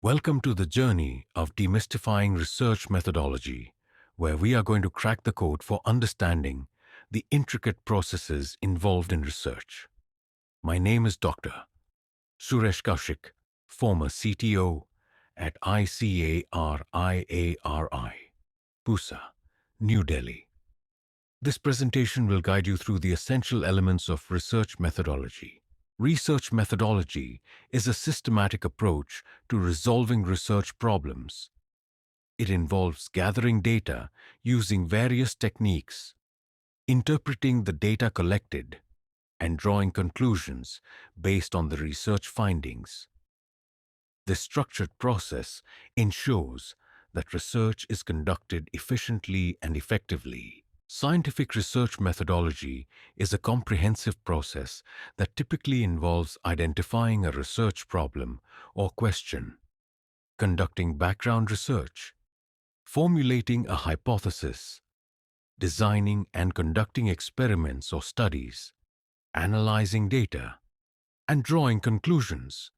Welcome to the journey of demystifying research methodology, where we are going to crack the code for understanding the intricate processes involved in research. My name is Dr. Suresh Kaushik, former CTO at ICARIARI, Pusa, New Delhi. This presentation will guide you through the essential elements of research methodology. Research methodology is a systematic approach to resolving research problems. It involves gathering data using various techniques, interpreting the data collected, and drawing conclusions based on the research findings. This structured process ensures that research is conducted efficiently and effectively. Scientific research methodology is a comprehensive process that typically involves identifying a research problem or question, conducting background research, formulating a hypothesis, designing and conducting experiments or studies, analyzing data, and drawing conclusions.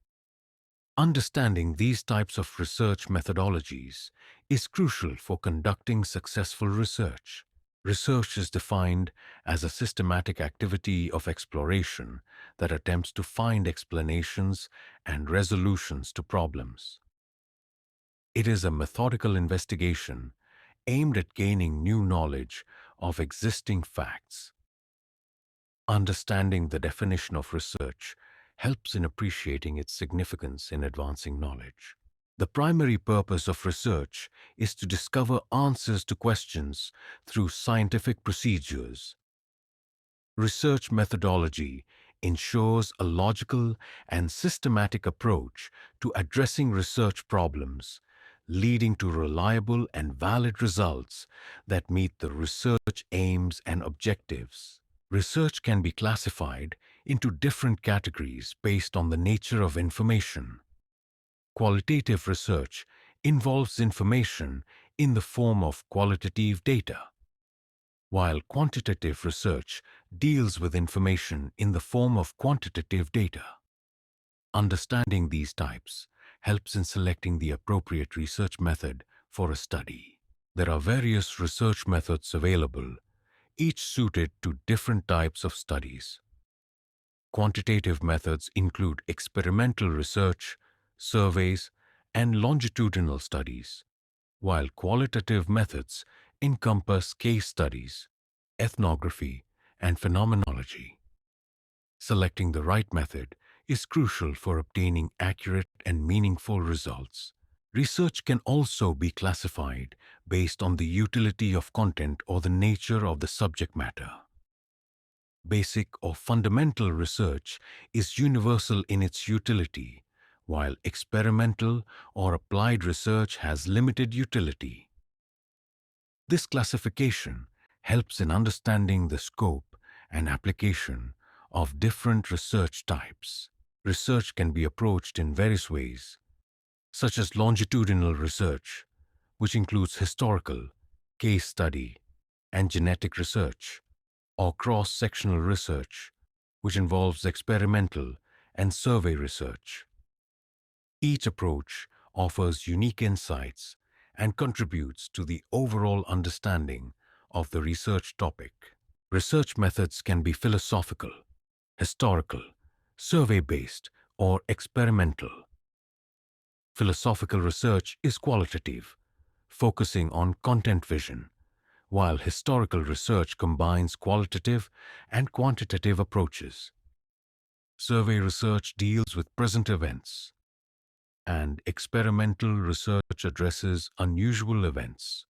Understanding these types of research methodologies is crucial for conducting successful research. Research is defined as a systematic activity of exploration that attempts to find explanations and resolutions to problems. It is a methodical investigation aimed at gaining new knowledge of existing facts. Understanding the definition of research helps in appreciating its significance in advancing knowledge. The primary purpose of research is to discover answers to questions through scientific procedures. Research methodology ensures a logical and systematic approach to addressing research problems, leading to reliable and valid results that meet the research aims and objectives. Research can be classified into different categories based on the nature of information. Qualitative research involves information in the form of qualitative data, while quantitative research deals with information in the form of quantitative data. Understanding these types helps in selecting the appropriate research method for a study. There are various research methods available, each suited to different types of studies. Quantitative methods include experimental research, surveys, and longitudinal studies, while qualitative methods encompass case studies, ethnography, and phenomenology. Selecting the right method is crucial for obtaining accurate and meaningful results. Research can also be classified based on the utility of content or the nature of the subject matter. Basic or fundamental research is universal in its utility, while experimental or applied research has limited utility. This classification helps in understanding the scope and application of different research types. Research can be approached in various ways, such as longitudinal research, which includes historical, case study, and genetic research, or cross-sectional research, which involves experimental and survey research. Each approach offers unique insights and contributes to the overall understanding of the research topic. Research methods can be philosophical, historical, survey-based, or experimental. Philosophical research is qualitative, focusing on content vision, while historical research combines qualitative and quantitative approaches. Survey research deals with present events, and experimental research addresses unusual events,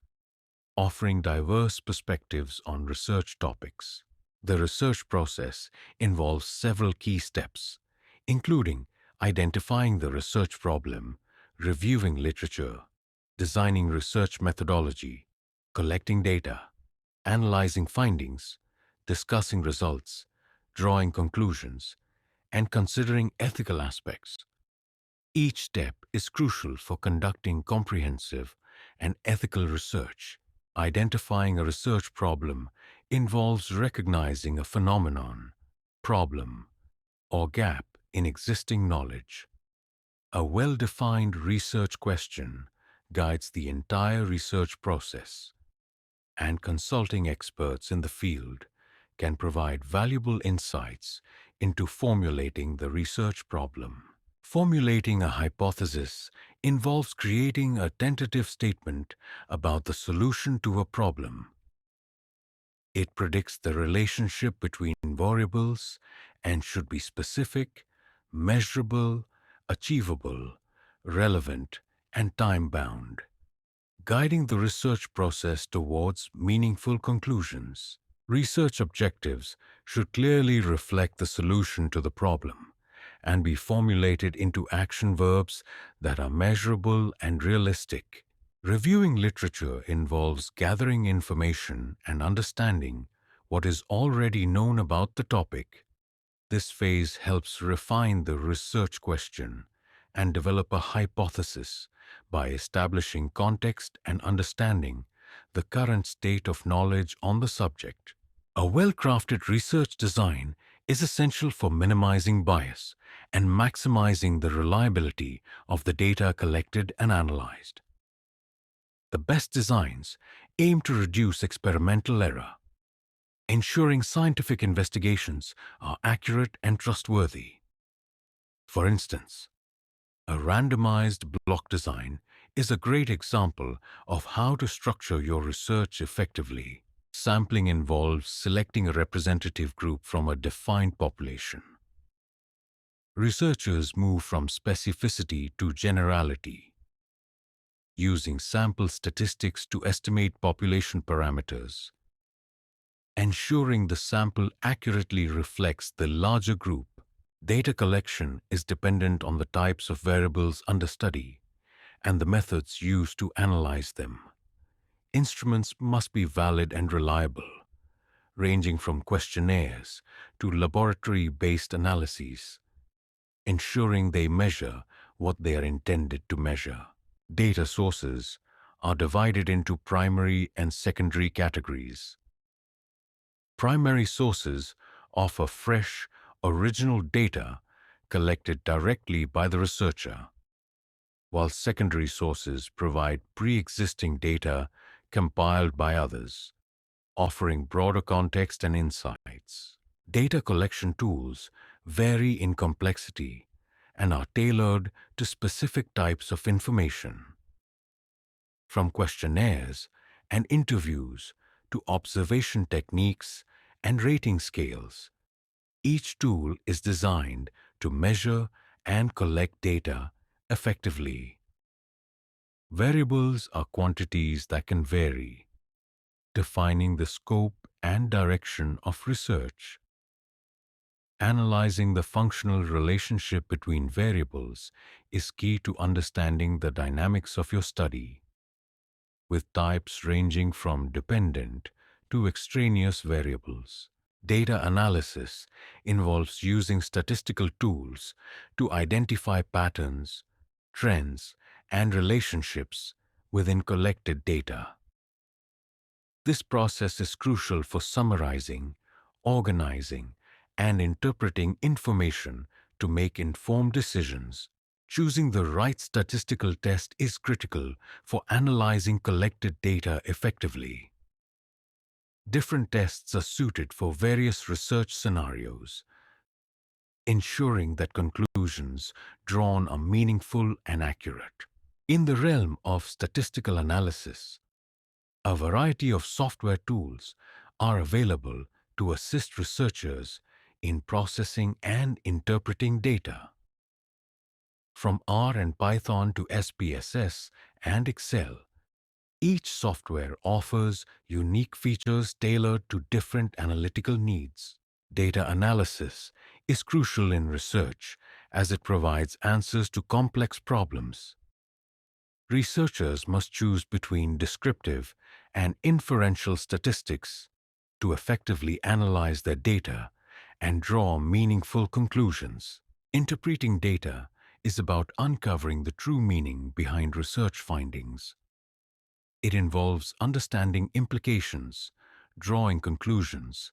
offering diverse perspectives on research topics. The research process involves several key steps, including identifying the research problem, reviewing literature, designing research methodology, collecting data, analyzing findings, discussing results, drawing conclusions, and considering ethical aspects. Each step is crucial for conducting comprehensive and ethical research. Identifying a research problem involves recognizing a phenomenon, problem, or gap in existing knowledge. A well-defined research question guides the entire research process, and consulting experts in the field can provide valuable insights into formulating the research problem. Formulating a hypothesis involves creating a tentative statement about the solution to a problem. It predicts the relationship between variables and should be specific, measurable, achievable, relevant, and time-bound, guiding the research process towards meaningful conclusions. Research objectives should clearly reflect the solution to the problem and be formulated into action verbs that are measurable and realistic. Reviewing literature involves gathering information and understanding what is already known about the topic. This phase helps refine the research question and develop a hypothesis by establishing context and understanding the current state of knowledge on the subject. A well-crafted research design is essential for minimizing bias and maximizing the reliability of the data collected and analyzed. The best designs aim to reduce experimental error, ensuring scientific investigations are accurate and trustworthy. For instance, a randomized block design is a great example of how to structure your research effectively. Sampling involves selecting a representative group from a defined population. Researchers move from specificity to generality, using sample statistics to estimate population parameters, ensuring the sample accurately reflects the larger group. Data collection is dependent on the types of variables under study and the methods used to analyze them. Instruments must be valid and reliable, ranging from questionnaires to laboratory-based analyses, ensuring they measure what they are intended to measure. Data sources are divided into primary and secondary categories. Primary sources offer fresh, original data collected directly by the researcher, while secondary sources provide pre-existing data compiled by others, offering broader context and insights. Data collection tools vary in complexity and are tailored to specific types of information. From questionnaires and interviews to observation techniques and rating scales, each tool is designed to measure and collect data effectively. Variables are quantities that can vary, defining the scope and direction of research. Analyzing the functional relationship between variables is key to understanding the dynamics of your study, with types ranging from dependent to extraneous variables. Data analysis involves using statistical tools to identify patterns, trends, and relationships within collected data. This process is crucial for summarizing, organizing, and interpreting information to make informed decisions. Choosing the right statistical test is critical for analyzing collected data effectively. Different tests are suited for various research scenarios, ensuring that conclusions drawn are meaningful and accurate. In the realm of statistical analysis, a variety of software tools are available to assist researchers in processing and interpreting data. From R and Python to SPSS and Excel, each software offers unique features tailored to different analytical needs. Data analysis is crucial in research as it provides answers to complex problems. Researchers must choose between descriptive and inferential statistics to effectively analyze their data and draw meaningful conclusions. Interpreting data is about uncovering the true meaning behind research findings. It involves understanding implications, drawing conclusions,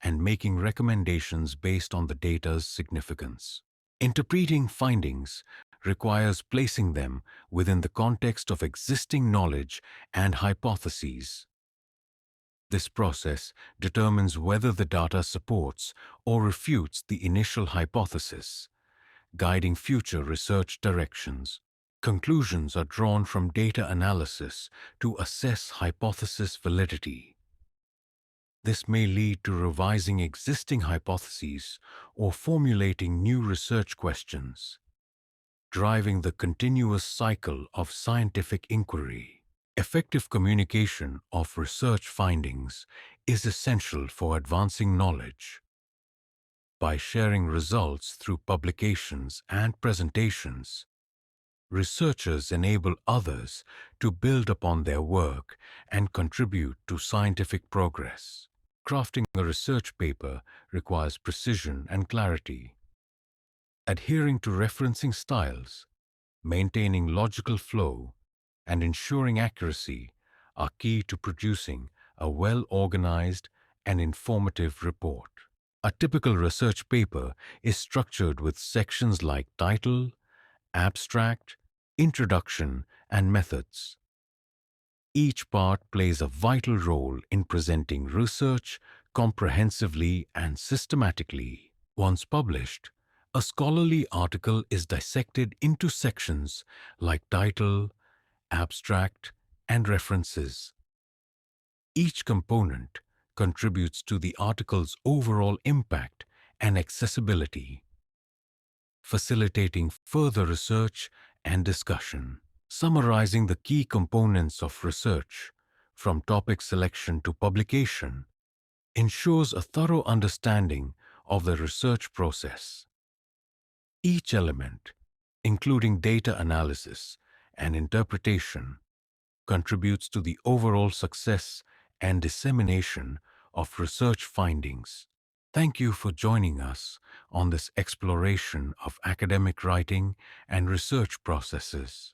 and making recommendations based on the data's significance. Interpreting findings requires placing them within the context of existing knowledge and hypotheses. This process determines whether the data supports or refutes the initial hypothesis, guiding future research directions. Conclusions are drawn from data analysis to assess hypothesis validity. This may lead to revising existing hypotheses or formulating new research questions, driving the continuous cycle of scientific inquiry. Effective communication of research findings is essential for advancing knowledge. By sharing results through publications and presentations, researchers enable others to build upon their work and contribute to scientific progress. Crafting a research paper requires precision and clarity. Adhering to referencing styles, maintaining logical flow, and ensuring accuracy are key to producing a well-organized and informative report. A typical research paper is structured with sections like title, abstract, introduction, and methods. Each part plays a vital role in presenting research comprehensively and systematically. Once published, a scholarly article is dissected into sections like title, abstract, and references. Each component contributes to the article's overall impact and accessibility, facilitating further research and discussion. Summarizing the key components of research, from topic selection to publication, ensures a thorough understanding of the research process. Each element, including data analysis and interpretation, contributes to the overall success and dissemination of research findings. Thank you for joining us on this exploration of academic writing and research processes.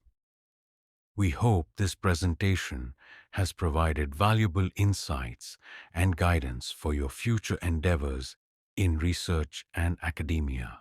We hope this presentation has provided valuable insights and guidance for your future endeavors in research and academia.